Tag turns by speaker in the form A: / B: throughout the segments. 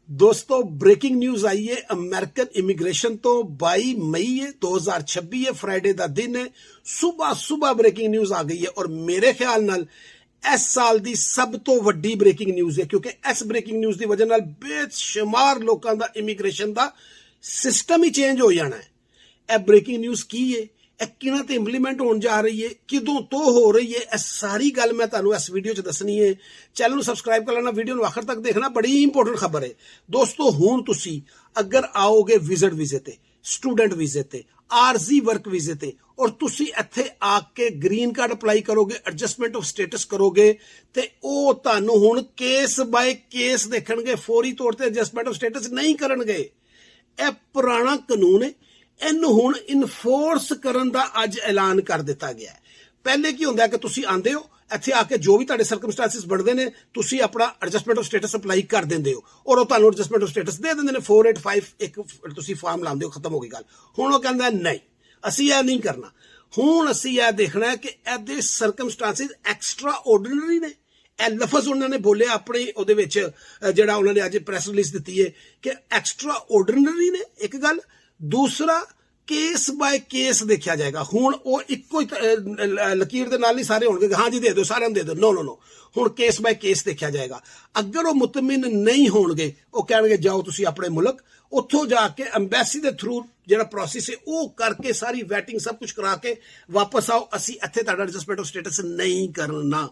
A: दोस्तों breaking news आई है American immigration तो 22 मई है 2026 है फ्राइडे का दिन है सुबह सुबह ब्रेकिंग न्यूज आ गई है और मेरे ख्याल नाल इस साल की सब तो वड्डी ब्रेकिंग न्यूज है क्योंकि इस ब्रेकिंग न्यूज की वजह नाल बेशुमार लोगों का इमिग्रेशन का सिस्टम ही चेंज हो जाना है। यह ब्रेकिंग न्यूज की है किना ते इंप्लीमेंट होने जा रही है किदों तो हो रही है इस सारी गल मैं तुहानू इस वीडियो च दसनी है। चैनल नू सबसक्राइब कर लेना वीडियो नू आखिर तक देखना बड़ी इंपोर्टेंट खबर है दोस्तों। हुण तुसी अगर आओगे विजिट वीजे ते स्टूडेंट वीजे ते आरजी वर्क वीजे ते और तुसी इत्थे आके ग्रीन कार्ड अप्लाई करोगे एडजस्टमेंट ऑफ स्टेटस करोगे ते ओ तुहानू हुण केस बाय केस देखणगे फौरी तौर ते एडजस्टमेंट ऑफ स्टेटस नहीं करनगे। यह पुराना कानून है इनू हुण इनफोर्स करन दा अज ऐलान कर दिता गया है। पहले की हुंदा है कि तुसी आंदे हो इत्थे आके जो भी तुहाडे सर्कमस्टांसिस बनदे ने तुसी अपना एडजस्टमेंट ऑफ स्टेटस अप्लाई कर दिंदे हो और तुहानू एडजस्टमेंट ऑफ स्टेटस दे दिंदे ने 485 एक तुसी फॉर्म लांदे हो खत्म हो गई गल। हुण ओह कहंदा नहीं असीं यह नहीं करना हुण असीं यह देखना है कि इहदे सर्कमस्टांसिस एक्स्ट्रा ऑर्डिनरी ने। यह लफज उन्होंने बोले अपने उहदे विच जिहड़ा उन्होंने अज प्रैस रिलीज दी है कि एक्स्ट्रा ऑर्डिनरी ने एक गल। दूसरा केस बाय केस देखा जाएगा हुण वो इक्को लकीर दे नाल नहीं सारे होणगे हाँ जी दे दो सारे दे दो नो नो नो हुण केस बाय केस देखा जाएगा। अगर वो मुतमिन नहीं होणगे वो कहणगे जाओ तुसी अपने मुल्क उत्थों जाके अंबैसी के थ्रू जिहड़ा प्रोसेस है वो करके सारी वैटिंग सब कुछ करा के वापस आओ असीं इत्थे तुहाडा एडजस्टमेंट ऑफ स्टेटस नहीं करना।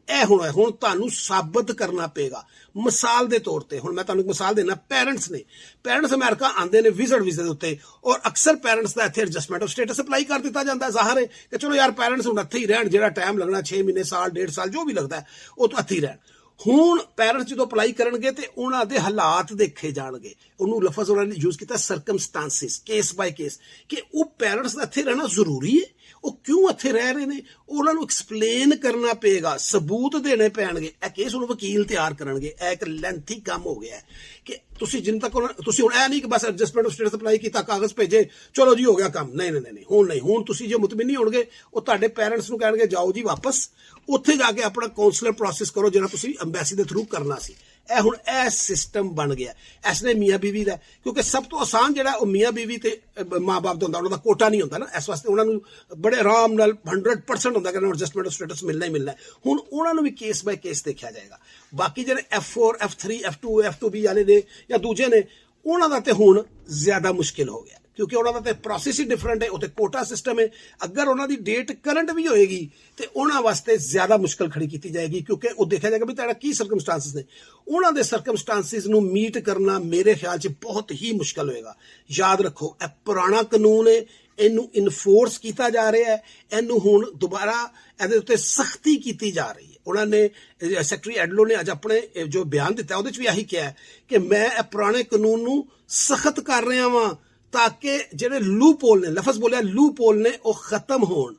A: यह हुण तुहानू साबित करना पेगा। मिसाल के तौर पर हुण मैं तुहानू मिसाल देना पेरेंट्स अमेरिका आते हैं विजिट वीजे के उत्ते और अक्सर पेरेंट्स का इत्थे एडजस्टमेंट ऑफ स्टेटस अप्लाई कर दिता जाता है। जाहिर है कि चलो यार पेरेंट्स हुण इत्थे ही रहण जिहड़ा टाइम लगना 6 महीने साल 1.5 साल जो भी लगता है वो तो इत्थे ही रहण। हुण पेरेंट्स जो अप्लाई करनगे ते उन्हां दे हालात देखे जाणगे उन्होंने लफज उन्होंने यूज किया सर्कमस्टांसिस केस बाय केस कि वो पेरेंट्स का इत्थे रहना जरूरी है वो क्यों इत्थे रह रहे हैं उन्होंने एक्सप्लेन करना पेगा सबूत देने पैणगे। यह केस हुण वकील तैयार करनगे यह एक लेंथी काम हो गया है कि तुसी जिन तक तुसी हुण नहीं कि बस एडजस्टमेंट ऑफ स्टेटस अप्लाई किया कागज भेजे चलो जी हो गया काम नहीं नहीं नहीं हुण नहीं हुण तुसी जो मुतमिन नहीं होणगे वो तुहाडे पेरेंट्स नूं कहणगे जाओ जी वापस उत्थे जाके अपना काउंसलर प्रोसेस करो जिहड़ा तुसी अंबैसी के थ्रू करना सी। यह हुण यह सिस्टम बन गया इसने मियाँ बीवी का क्योंकि सब तो आसान जिहड़ा वो मियाँ बीवी ते माँ बाप दा हुंदा उन्हां दा कोटा नहीं होंदा ना इस वास्ते उन्होंने बड़े आराम नाल 100% होंदा कि एडजस्टमेंट ऑफ स्टेटस मिलना ही मिलना है। हुण उन्होंने भी केस बाय केस देखा जाएगा। बाकी जिहड़े F4 F3 F2 F2B वाले ने या दूजे ने उन्हां दा ते हुण ज्यादा मुश्किल हो गया क्योंकि उन्होंने तो प्रोसेस ही डिफरेंट है उत्ते कोटा सिस्टम है। अगर उन्होंने डेट करंट भी होएगी तो उन्होंने वास्ते ज्यादा मुश्किल खड़ी की जाएगी क्योंकि वो देखा जाएगा भी तेरा की सर्कमस्टांसिस ने उन्होंने सर्कमस्टांसिस नूं मीट करना मेरे ख्याल से बहुत ही मुश्किल होएगा। याद रखो यह पुराना कानून है इनू इनफोर्स किया जा रहा है इनू हुण दोबारा इहदे उत्ते सख्ती की जा रही है। उन्होंने सैकटरी एडलो ने अज अपने जो बयान दिता उहदे च भी यही कहा कि मैं पुराने कानून नूं सख्त कर रहा वां ताकि जिहड़े लूप होल ने लफज बोलिया लूप होल ने वो खत्म होण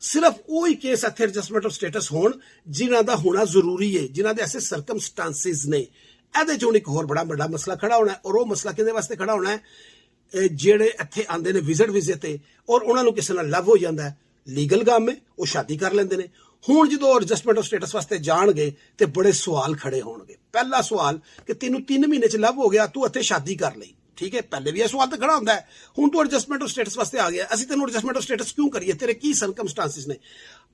A: सिर्फ वही केस इत्थे एडजस्टमेंट ऑफ स्टेटस होण जिन्हां दा होना जरूरी है जिन्हां दे ऐसे सर्कमस्टांसिस ने। इहदे च हुण एक होर बड़ा बड़ा मसला खड़ा होना है और वो मसला किहदे वास्ते खड़ा होना है जिहड़े इत्थे आंदे ने विजिट वीजे ते और उन्हां नूं किसे नाल लव हो जांदा है लीगल गम है वो शादी कर लैंदे ने। हुण जदों एडजस्टमेंट ऑफ स्टेटस वास्ते जाणगे ते बड़े सवाल खड़े होणगे। पहला सवाल कि तैनूं 3 महीने च लव हो गया तू इत्थे शादी कर लई ठीक है पहले भी यह सवाल तो खड़ा होंदा है हुण तू एडजस्टमेंट ऑफ स्टेटस वास्ते आ गया असीं तैनूं एडजस्टमेंट ऑफ स्टेटस क्यों करिए तेरे की सर्कमस्टांसिस ने।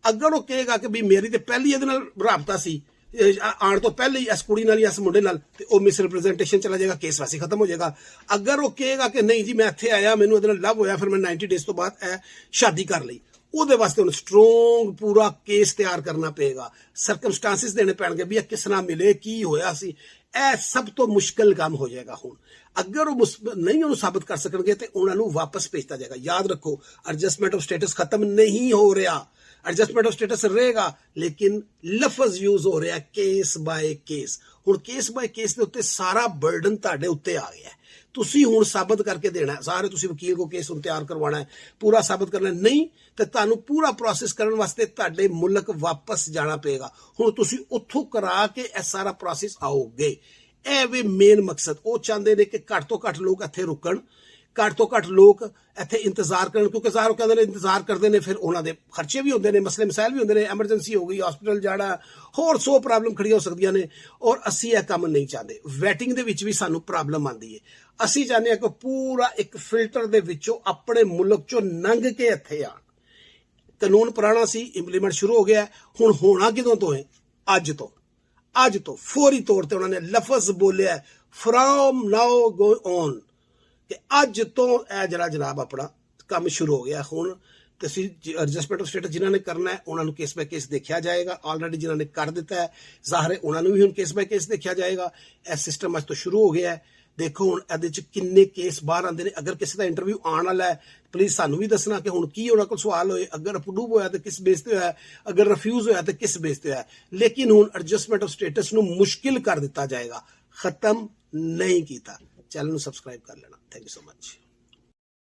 A: अगर वो कहेगा कि भी मेरी तो पहली इहदे नाल राबता सी आने तो पहले ही इस कुड़ी नाल इस मुंडे नाल ते ओह मिसरिप्रजेंटेशन चला जाएगा केस वैसे खत्म हो जाएगा। अगर वो कहेगा कि नहीं जी मैं इत्थे आया मैनूं इहदे नाल लव होया फिर मैं 90 डेज तो बाद शादी कर लई ਉਹਦੇ ਵਾਸਤੇ ਹੁਣ ਸਟਰੋਂਗ ਪੂਰਾ ਕੇਸ ਤਿਆਰ ਕਰਨਾ ਪਏਗਾ ਸਰਕਮਸਟੈਂਸਿਸ ਦੇਣੇ ਪੈਣਗੇ ਵੀ ਇਹ ਕਿਸ ਨਾਲ ਮਿਲੇ ਕੀ ਹੋਇਆ ਸੀ। ਇਹ ਸਭ ਤੋਂ ਮੁਸ਼ਕਲ ਕੰਮ ਹੋ ਜਾਏਗਾ। ਹੁਣ ਅਗਰ ਉਹ ਨਹੀਂ ਉਹਨੂੰ ਸਾਬਤ ਕਰ ਸਕਣਗੇ ਤੇ ਉਹਨਾਂ ਨੂੰ ਵਾਪਸ ਭੇਜਤਾ ਜਾਏਗਾ। ਯਾਦ ਰੱਖੋ एडजस्टमेंट ऑफ स्टेटस खत्म नहीं हो रहा एडजस्टमेंट ऑफ स्टेटस रहेगा लेकिन लफज यूज हो रहा केस बाय केस। हुण केस बाय केस के उत्ते सारा बर्डन तुहाडे उत्ते आ गया है तुसी हुण साबित करके देना है सारे तुसी वकील को केस हुण तैयार करवाना है पूरा साबित करना नहीं तो तुहानूं पूरा प्रोसेस करन वास्ते तुहाडे मुल्क वापस जाना पेगा। हुण तुसी उत्थों करा के यह सारा प्रोसेस आओगे। यह वे मेन मकसद वो चाहते हैं कि घट तो घट लोग इत्थे रुकण ਘੱਟ ਤੋਂ ਘੱਟ ਲੋਕ ਇੱਥੇ ਇੰਤਜ਼ਾਰ ਕਰਨ, ਕਿਉਂਕਿ ਜ਼ਾਹਰ ਕਹਿੰਦੇ ਨੇ ਇੰਤਜ਼ਾਰ ਕਰਦੇ ਨੇ, ਫਿਰ ਉਹਨਾਂ ਦੇ ਖਰਚੇ ਵੀ ਹੁੰਦੇ ਨੇ, ਮਸਲੇ ਮਸਾਇਲ ਵੀ ਹੁੰਦੇ ਨੇ, ਐਮਰਜੈਂਸੀ ਹੋ ਗਈ, ਹਸਪੀਟਲ ਜਾਣਾ, ਹੋਰ 100 ਪ੍ਰੋਬਲਮ ਖੜੀਆਂ ਹੋ ਸਕਦੀਆਂ ਨੇ, ਔਰ ਅਸੀਂ ਇਹ ਕੰਮ ਨਹੀਂ ਚਾਹੁੰਦੇ। ਵੈਟਿੰਗ ਦੇ ਵਿੱਚ ਵੀ ਸਾਨੂੰ ਪ੍ਰੋਬਲਮ ਆਉਂਦੀ ਹੈ। ਅਸੀਂ ਚਾਹੁੰਦੇ ਹਾਂ ਕਿ ਪੂਰਾ ਇੱਕ ਫਿਲਟਰ ਦੇ ਵਿੱਚੋਂ ਆਪਣੇ ਮੁਲਕ ਚੋਂ ਲੰਘ ਕੇ ਇੱਥੇ ਆਉਣ। ਕਾਨੂੰਨ ਪੁਰਾਣਾ ਸੀ, ਇੰਪਲੀਮੈਂਟ ਸ਼ੁਰੂ ਹੋ ਗਿਆ, ਹੁਣ ਹੋਣਾ ਕਿਦੋਂ ਤੋਂ ਹੈ? ਅੱਜ ਤੋਂ ਫੌਰੀ ਤੌਰ ਤੇ ਉਹਨਾਂ ਨੇ ਲਫ਼ਜ਼ ਬੋਲਿਆ ਫਰੋਮ ਨਾਓ ਗੋ ਔਨ, ਕਿ ਅੱਜ ਤੋਂ ਇਹ ਜਿਹੜਾ ਜਨਾਬ ਆਪਣਾ ਕੰਮ ਸ਼ੁਰੂ ਹੋ ਗਿਆ। ਹੁਣ ਤੁਸੀਂ ਐਡਜਸਟਮੈਂਟ ਆਫ ਸਟੇਟਸ ਜਿਨ੍ਹਾਂ ਨੇ ਕਰਨਾ ਹੈ ਉਹਨਾਂ ਨੂੰ ਕੇਸ ਬਾਈ ਕੇਸ ਦੇਖਿਆ ਜਾਏਗਾ। ਆਲਰੇਡੀ ਜਿਨ੍ਹਾਂ ਨੇ ਕਰ ਦਿੱਤਾ ਹੈ ਜ਼ਾਹਰ ਹੈ ਉਹਨਾਂ ਨੂੰ ਵੀ ਹੁਣ ਕੇਸ ਬਾਈ ਕੇਸ ਦੇਖਿਆ ਜਾਏਗਾ। ਇਹ ਸਿਸਟਮ ਅੱਜ ਤੋਂ ਸ਼ੁਰੂ ਹੋ ਗਿਆ ਹੈ। ਦੇਖੋ ਹੁਣ ਇਹਦੇ ਚ ਕਿੰਨੇ ਕੇਸ ਬਾਹਰ ਆਉਂਦੇ ਨੇ। ਅਗਰ ਕਿਸੇ ਦਾ ਇੰਟਰਵਿਊ ਆਉਣ ਵਾਲਾ ਹੈ ਪਲੀਜ਼ ਸਾਨੂੰ ਵੀ ਦੱਸਣਾ ਕਿ ਹੁਣ ਕੀ ਉਹਨਾਂ ਕੋਲ ਸਵਾਲ ਹੋਏ, ਅਗਰ ਅਪਰੂਵ ਹੋਇਆ ਤਾਂ ਕਿਸ ਬੇਸ ਤੇ ਹੋਇਆ, ਅਗਰ ਰਿਫਿਊਜ਼ ਹੋਇਆ ਤਾਂ ਕਿਸ ਬੇਸ ਤੇ ਹੋਇਆ। ਲੇਕਿਨ ਹੁਣ ਐਡਜਸਟਮੈਂਟ ਆਫ ਸਟੇਟਸ ਨੂੰ ਮੁਸ਼ਕਿਲ ਕਰ ਦਿੱਤਾ ਜਾਏਗਾ, ਖਤਮ ਨਹੀਂ ਕੀਤਾ। ਚੈਨਲ ਨੂੰ ਸਬਸਕ੍ਰਾਈਬ ਕਰ ਲੈਣਾ। Thank you so much.